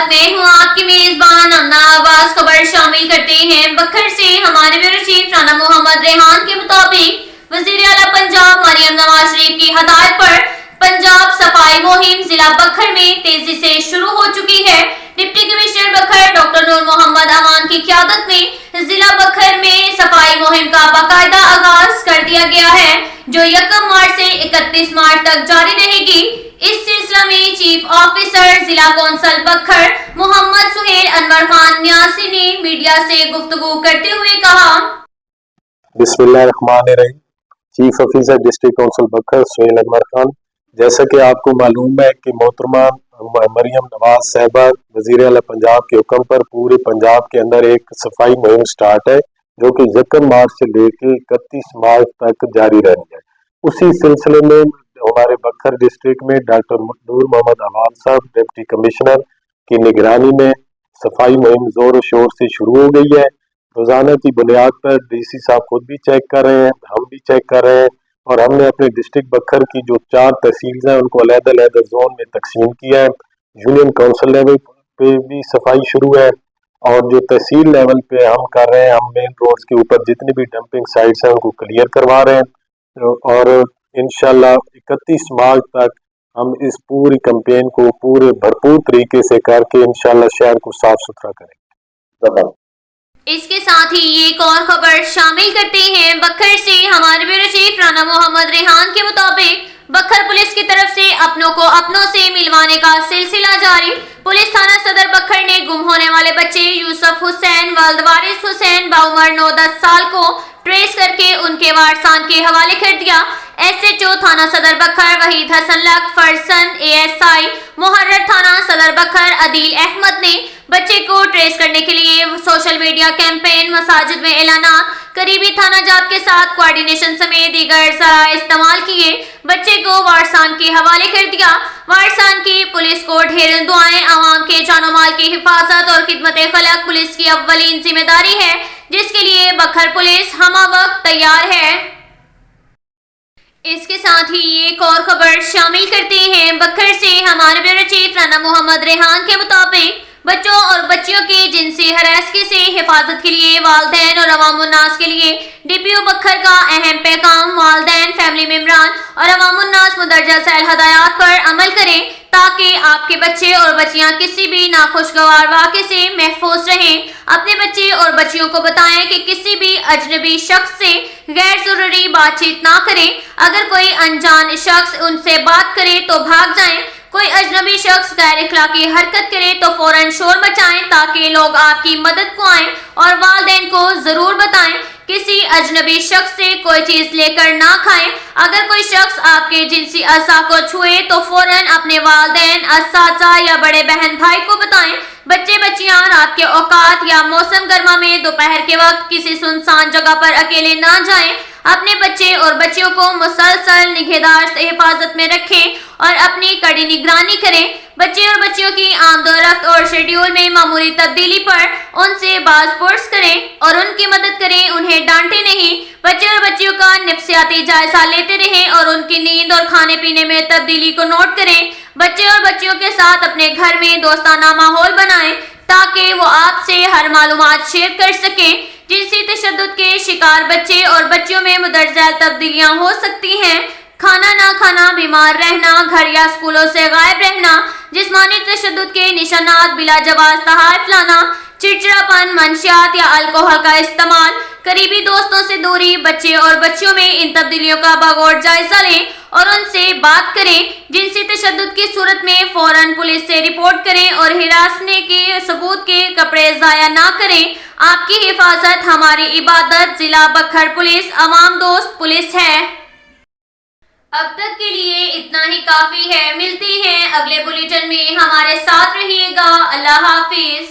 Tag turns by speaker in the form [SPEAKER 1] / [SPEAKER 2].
[SPEAKER 1] खिदमत में हूँ आपकी मेजबान अन्ना आवाज। खबर शामिल करते हैं बखर से। हमारे ब्यूरो चीफ राना मोहम्मद रेहान के मुताबिक वजीर आला पंजाब मरियम नवाज शरीफ की हदायत पर पंजाब सफाई मुहिम जिला बखर में तेजी से शुरू हो चुकी है। डिप्टी कमिश्नर बखर डॉक्टर नूर मोहम्मद अमान की क़यादत में जिला बखर में सफाई मुहिम का बाकायदा आगाज कर दिया गया है, जो 1 मार्च से 31 मार्च तक जारी रहेगी। इस सिलसिले में चीफ ऑफिसर जिला कौंसल बखर मोहम्मद सुहेल अनवर खान न्यासी ने मीडिया से गुफ्तगू करते हुए कहा।
[SPEAKER 2] बिस्मिल्लाहिर्रहमानिर्रहीम। चीफ ऑफिसर डिस्ट्रिक्ट कौंसिल बखर सुहेल अनवर खान। जैसा कि आपको मालूम है कि मोहतरमा मरियम नवाज साहबा वजीर आला पंजाब के हुक्म पर पूरे पंजाब के अंदर एक सफाई मुहिम स्टार्ट है, जो कि 1 मार्च से लेकर 31 मार्च तक जारी रहनी है। उसी सिलसिले में हमारे बखर डिस्ट्रिक्ट में डॉक्टर नूर मोहम्मद अमान साहब डिप्टी कमिश्नर की निगरानी में सफाई मुहिम जोर शोर से शुरू हो गई है। रोजाना की बुनियाद पर डीसी साहब खुद भी चेक कर रहे हैं, हम भी चेक कर रहे हैं, और हमने अपने डिस्ट्रिक्ट बखर की जो 4 तहसील हैं उनको अलग-अलग जोन में तकसीम किया है। यूनियन काउंसिल लेवल पे भी सफाई शुरू है, और जो तहसील लेवल पे हम कर रहे हैं, हम मेन रोड्स के ऊपर जितनी भी डंपिंग साइट्स हैं उनको क्लियर करवा रहे हैं, और इंशाल्लाह 31 मार्च तक हम इस पूरी कैंपेन को पूरे भरपूर तरीके से करके इंशाल्लाह शहर को साफ सुथरा करेंगे।
[SPEAKER 1] इसके साथ ही एक और खबर शामिल करते हैं बखर से। हमारे ब्यूरो चीफ राना मोहम्मद रेहान के मुताबिक बखर पुलिस की तरफ से अपनों को अपनों से मिलवाने का सिलसिला जारी। पुलिस थाना सदर बखर ने गुम होने वाले बच्चे यूसुफ हुसैन वल्द वारिस हुसैन बाउमर 9-10 साल को ट्रेस करके उनके वारसान के हवाले कर दिया। SHO थाना सदर बखर वहीद हसन लक फरसन ASI मुहर्रर थाना सदर बखर अदील अहमद ने बच्चे को ट्रेस करने के लिए सोशल मीडिया कैंपेन, मसाजिद में ऐलानात, करीबी थाना जात के साथ कोऑर्डिनेशन समेत दीगर ज़राए इस्तेमाल किए बच्चे को वारसान के हवाले कर दिया। वारसान की पुलिस को ढेर दुआएं। आवाम के जानो माल की हिफाजत और खिदमत खलक पुलिस की अव्वलीन जिम्मेदारी है, जिसके लिए बखर पुलिस हमा वक्त तैयार है। इसके साथ ही एक और खबर शामिल करते हैं बखर से। हमारे ब्यूरो चीफ राना मोहम्मद रेहान के मुताबिक बच्चों और बच्चियों के जिनसी हरासगी से हिफाजत के लिए वालदैन और अवामुन्नास के लिए DPO बखर का अहम पैगाम। वालदैन, फैमिली मेम्बरान और अवामुन्नास मुदर्जा सैल हदायत पर अमल करें, ताकि आपके बच्चे और बच्चियां किसी भी नाखुशगवार वाक़े से महफूज रहें। अपने बच्चे और बच्चियों को बताएं कि किसी भी अजनबी शख्स से गैर जरूरी बातचीत ना करें। अगर कोई अनजान शख्स उनसे बात करे तो भाग जाएं। कोई अजनबी शख्स गैर इखलाकी हरकत करे तो फौरन शोर मचाएं, ताकि लोग आपकी मदद को आएं, और वालिदैन को जरूर बताएं किसी अजनबी शख्स से कोई चीज लेकर ना खाएं। अगर कोई शख्स आपके जिनसी अज़ा को छुए तो फौरन अपने वालिदैन, असातिज़ा या बड़े बहन भाई को बताएं। बच्चे बच्चियां रात के औकात या मौसम गर्मा में दोपहर के वक्त किसी सुनसान जगह पर अकेले ना जाएं। अपने बच्चे और बच्चियों को मुसलसल निगहदाश्त हिफाजत में रखें और अपनी कड़ी निगरानी करें। बच्चे और बच्चियों की आमदोरफ्त और शेड्यूल में मामूली तब्दीली पर उनसे बाज़पुर्स करें और उनकी मदद करें, उन्हें डांटे नहीं। बच्चे और बच्चियों का नफ्सियाती जायजा लेते रहें और उनकी नींद और खाने पीने में तब्दीली को नोट करें। बच्चे और बच्चियों के साथ अपने घर में दोस्ताना माहौल बनाएं, ताकि वो आपसे हर मालूमात शेयर कर सकें। जिनसी तशद्दुद के शिकार बच्चे और बच्चियों में मुदर्जा तब्दीलियां हो सकती हैं। खाना ना खाना, बीमार रहना, घर या स्कूलों से गायब रहना, जिस्मानी तशद्दुद के निशानात, बिला जवाज तहाफ़ लाना, चिड़चिड़ापन, मंशियात या अल्कोहल का इस्तेमाल, करीबी दोस्तों से दूरी। बच्चे और बच्चियों में इन तब्दीलियों का बगौर जायजा लें और उनसे बात करें। जिनसी तशद्दुद की सूरत में फौरन पुलिस से रिपोर्ट करें और हिरासने के सबूत के कपड़े ज़ाया ना करें। आपकी हिफाजत हमारी इबादत। जिला बखर पुलिस अवाम दोस्त पुलिस है। अब तक के लिए इतना ही काफी है। मिलते हैं अगले बुलेटिन में, हमारे साथ रहिएगा। अल्लाह हाफिज।